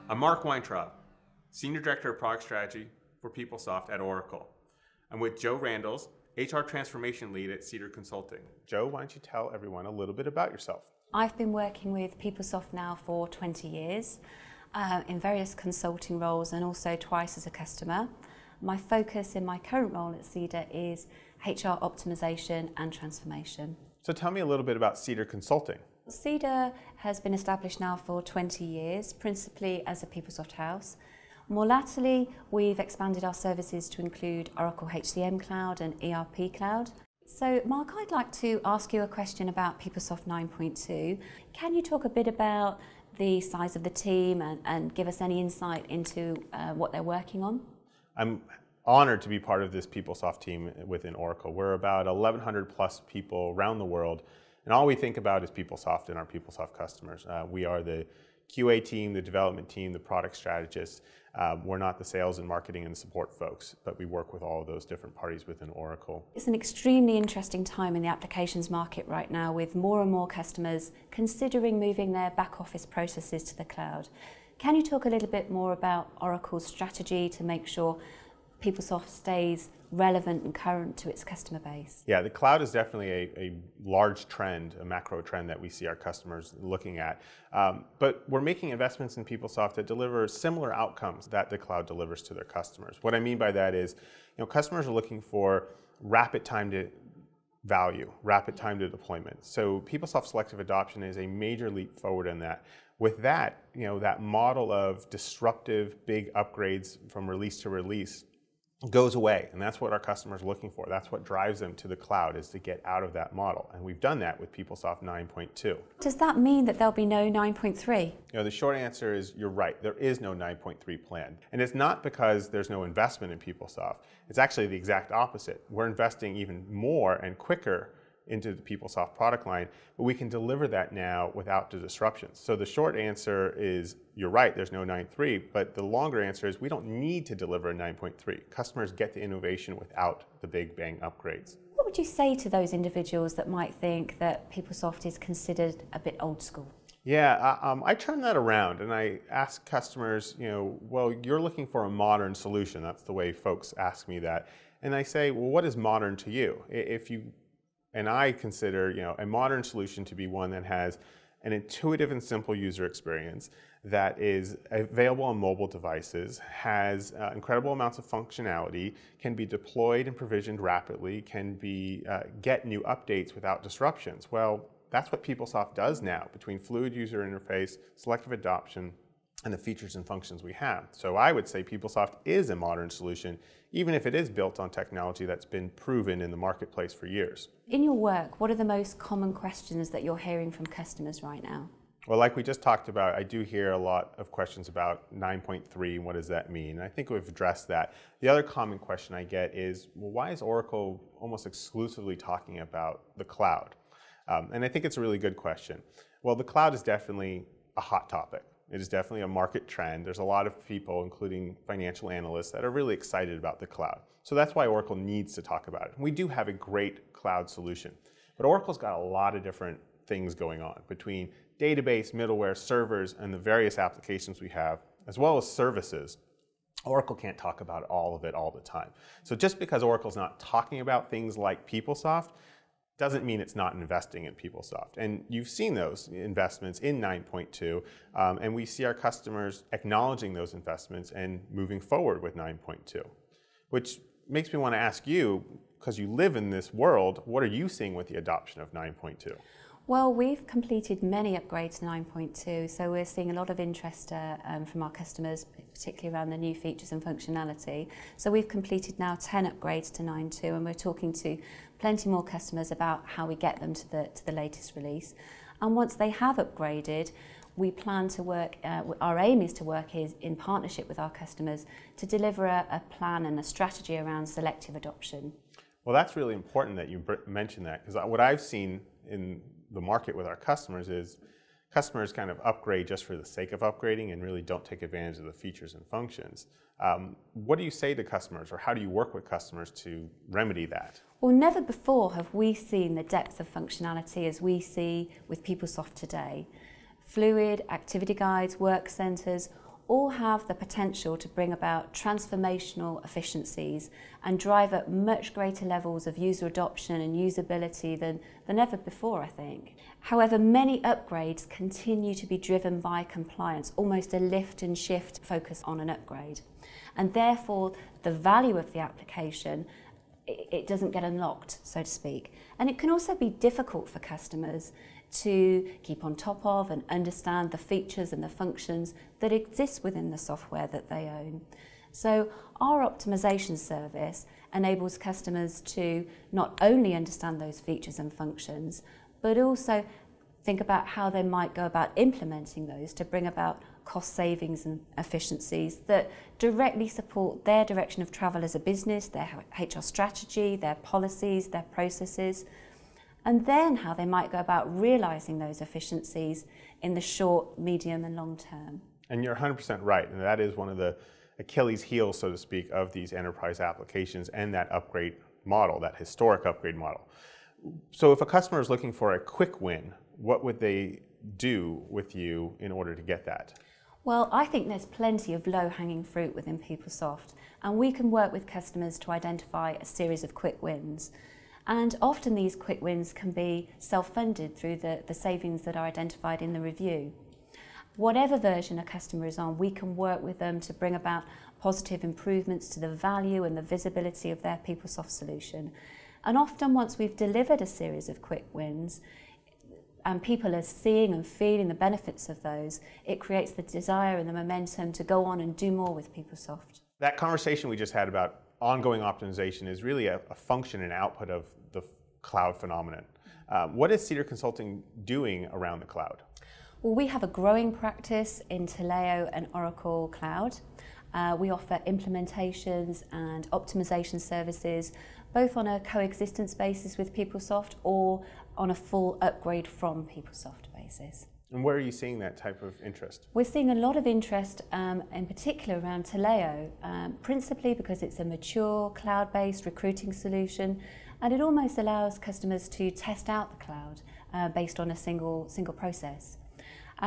I'm Marc Weintraub, Senior Director of Product Strategy for PeopleSoft at Oracle. I'm with Jo Randles, HR Transformation Lead at Cedar Consulting. Jo, why don't you tell everyone a little bit about yourself? I've been working with PeopleSoft now for 20 years in various consulting roles and also twice as a customer. My focus in my current role at Cedar is HR optimization and transformation. So tell me a little bit about Cedar Consulting. Cedar has been established now for 20 years, principally as a PeopleSoft house. More latterly, we've expanded our services to include Oracle HCM Cloud and ERP Cloud. So, Mark, I'd like to ask you a question about PeopleSoft 9.2. Can you talk a bit about the size of the team and give us any insight into what they're working on? I'm honored to be part of this PeopleSoft team within Oracle. We're about 1,100 plus people around the world, and all we think about is PeopleSoft and our PeopleSoft customers. We are the QA team, the development team, the product strategists. We're not the sales and marketing and support folks, but we work with all of those different parties within Oracle. It's an extremely interesting time in the applications market right now, with more and more customers considering moving their back office processes to the cloud. Can you talk a little bit more about Oracle's strategy to make sure PeopleSoft stays relevant and current to its customer base? Yeah, the cloud is definitely a large trend, a macro trend that we see our customers looking at. But we're making investments in PeopleSoft that deliver similar outcomes that the cloud delivers to their customers. What I mean by that is, customers are looking for rapid time to value, rapid time to deployment. So PeopleSoft selective adoption is a major leap forward in that. With that, that model of disruptive big upgrades from release to release goes away, and that's what our customers are looking for. That's what drives them to the cloud, is to get out of that model, and we've done that with PeopleSoft 9.2. Does that mean that there'll be no 9.3? The short answer is you're right. There is no 9.3 plan, and it's not because there's no investment in PeopleSoft. It's actually the exact opposite. We're investing even more and quicker into the PeopleSoft product line, but we can deliver that now without the disruptions. So the short answer is, you're right, there's no 9.3, but the longer answer is we don't need to deliver a 9.3. Customers get the innovation without the big bang upgrades. What would you say to those individuals that might think that PeopleSoft is considered a bit old school? Yeah, I turn that around and I ask customers, well, you're looking for a modern solution. That's the way folks ask me that. And I say, well, what is modern to you? And I consider, a modern solution to be one that has an intuitive and simple user experience, that is available on mobile devices, has incredible amounts of functionality, can be deployed and provisioned rapidly, can be get new updates without disruptions. Well, that's what PeopleSoft does now, between fluid user interface, selective adoption, and the features and functions we have. So I would say PeopleSoft is a modern solution, even if it is built on technology that's been proven in the marketplace for years. In your work, what are the most common questions that you're hearing from customers right now? Well, like we just talked about, I do hear a lot of questions about 9.3 and what does that mean? I think we've addressed that. The other common question I get is, well, why is Oracle almost exclusively talking about the cloud? And I think it's a really good question. Well, the cloud is definitely a hot topic. It is definitely a market trend. There's a lot of people, including financial analysts, that are really excited about the cloud. So that's why Oracle needs to talk about it. We do have a great cloud solution, but Oracle's got a lot of different things going on between database, middleware, servers, and the various applications we have, as well as services. Oracle can't talk about all of it all the time. So just because Oracle's not talking about things like PeopleSoft doesn't mean it's not investing in PeopleSoft. And you've seen those investments in 9.2, and we see our customers acknowledging those investments and moving forward with 9.2, which makes me want to ask you, because you live in this world, what are you seeing with the adoption of 9.2? Well, we've completed many upgrades to 9.2, so we're seeing a lot of interest from our customers, particularly around the new features and functionality. So we've completed now 10 upgrades to 9.2, and we're talking to plenty more customers about how we get them to the latest release. And once they have upgraded, we plan to work, our aim is to work in partnership with our customers to deliver a plan and a strategy around selective adoption. Well, that's really important that you mentioned that, because what I've seen in the market with our customers is customers kind of upgrade just for the sake of upgrading and really don't take advantage of the features and functions. What do you say to customers, or how do you work with customers to remedy that? Well, never before have we seen the depth of functionality as we see with PeopleSoft today. Fluid, activity guides, work centers, all have the potential to bring about transformational efficiencies and drive at much greater levels of user adoption and usability than ever before, I think. However, many upgrades continue to be driven by compliance, almost a lift and shift focus on an upgrade. And therefore, the value of the application, it doesn't get unlocked, so to speak. And it can also be difficult for customers to keep on top of and understand the features and the functions that exist within the software that they own. So our optimization service enables customers to not only understand those features and functions, but also think about how they might go about implementing those to bring about cost savings and efficiencies that directly support their direction of travel as a business, their HR strategy, their policies, their processes, and then how they might go about realizing those efficiencies in the short, medium and long term. And you're 100% right, and that is one of the Achilles heels, so to speak, of these enterprise applications and that upgrade model, that historic upgrade model. So if a customer is looking for a quick win, what would they do with you in order to get that? Well, I think there's plenty of low-hanging fruit within PeopleSoft, and we can work with customers to identify a series of quick wins. And often these quick wins can be self-funded through the savings that are identified in the review. Whatever version a customer is on, we can work with them to bring about positive improvements to the value and the visibility of their PeopleSoft solution. And often once we've delivered a series of quick wins, and people are seeing and feeling the benefits of those, it creates the desire and the momentum to go on and do more with PeopleSoft. That conversation we just had about ongoing optimization is really a function and output of the cloud phenomenon. What is Cedar Consulting doing around the cloud? Well, we have a growing practice in Taleo and Oracle Cloud. We offer implementations and optimization services, both on a coexistence basis with PeopleSoft or on a full upgrade from PeopleSoft basis. And where are you seeing that type of interest? We're seeing a lot of interest in particular around Taleo, principally because it's a mature cloud-based recruiting solution, and it almost allows customers to test out the cloud based on a single process.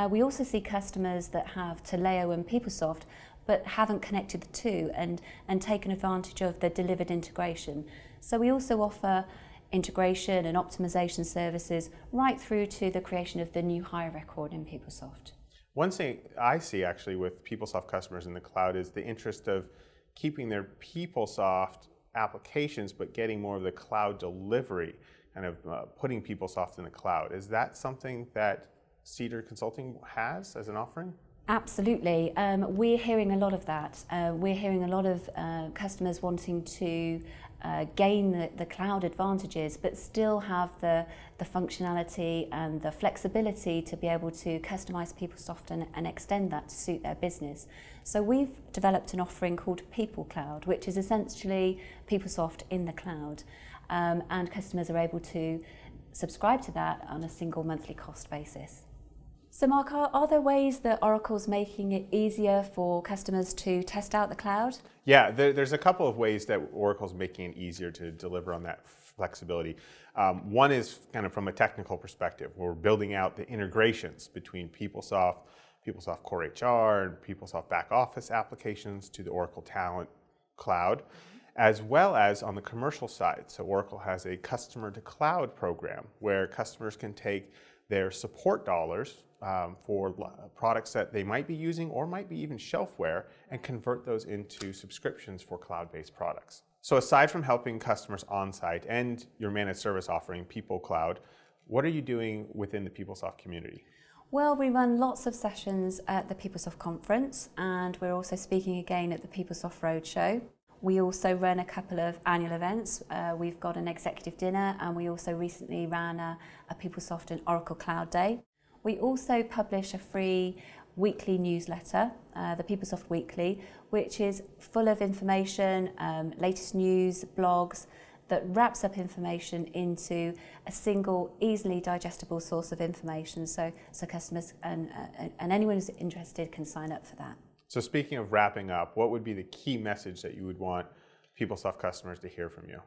We also see customers that have Taleo and PeopleSoft but haven't connected the two and taken advantage of the delivered integration. So we also offer integration and optimization services right through to the creation of the new hire record in PeopleSoft. One thing I see actually with PeopleSoft customers in the cloud is the interest of keeping their PeopleSoft applications but getting more of the cloud delivery, kind of putting PeopleSoft in the cloud. Is that something that Cedar Consulting has as an offering? Absolutely. We're hearing a lot of that. We're hearing a lot of customers wanting to gain the cloud advantages but still have the functionality and the flexibility to be able to customize PeopleSoft and extend that to suit their business. So we've developed an offering called People Cloud, which is essentially PeopleSoft in the cloud, and customers are able to subscribe to that on a single monthly cost basis. So Mark, are there ways that Oracle's making it easier for customers to test out the cloud? Yeah, there's a couple of ways that Oracle's making it easier to deliver on that flexibility. One is kind of from a technical perspective. We're building out the integrations between PeopleSoft, PeopleSoft Core HR, and PeopleSoft back office applications to the Oracle Talent Cloud, as well as on the commercial side. So Oracle has a customer to cloud program where customers can take their support dollars for products that they might be using or might be even shelfware and convert those into subscriptions for cloud-based products. So aside from helping customers on-site and your managed service offering, People Cloud, what are you doing within the PeopleSoft community? Well, we run lots of sessions at the PeopleSoft conference, and we're also speaking again at the PeopleSoft Roadshow. We also run a couple of annual events. We've got an executive dinner, and we also recently ran a PeopleSoft and Oracle Cloud Day. We also publish a free weekly newsletter, the PeopleSoft Weekly, which is full of information, latest news, blogs, that wraps up information into a single, easily digestible source of information. So customers and anyone who's interested can sign up for that. So speaking of wrapping up, what would be the key message that you would want PeopleSoft customers to hear from you?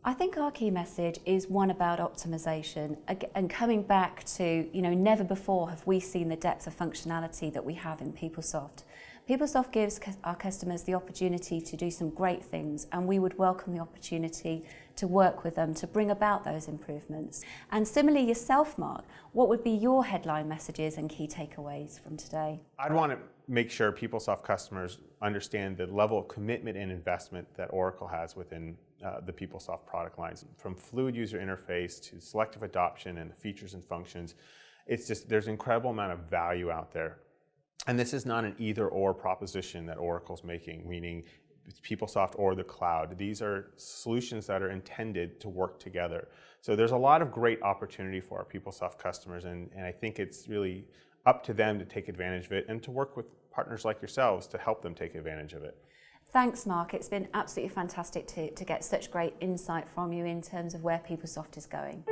I think our key message is one about optimization, and coming back to, never before have we seen the depth of functionality that we have in PeopleSoft. PeopleSoft gives our customers the opportunity to do some great things, and we would welcome the opportunity to work with them to bring about those improvements. And similarly yourself, Marc, what would be your headline messages and key takeaways from today? I'd want to make sure PeopleSoft customers understand the level of commitment and investment that Oracle has within the PeopleSoft product lines. From fluid user interface to selective adoption and the features and functions, it's just, there's an incredible amount of value out there. And this is not an either-or proposition that Oracle's making, meaning it's PeopleSoft or the cloud. These are solutions that are intended to work together. So there's a lot of great opportunity for our PeopleSoft customers, and I think it's really up to them to take advantage of it and to work with partners like yourselves to help them take advantage of it. Thanks, Marc. It's been absolutely fantastic to get such great insight from you in terms of where PeopleSoft is going.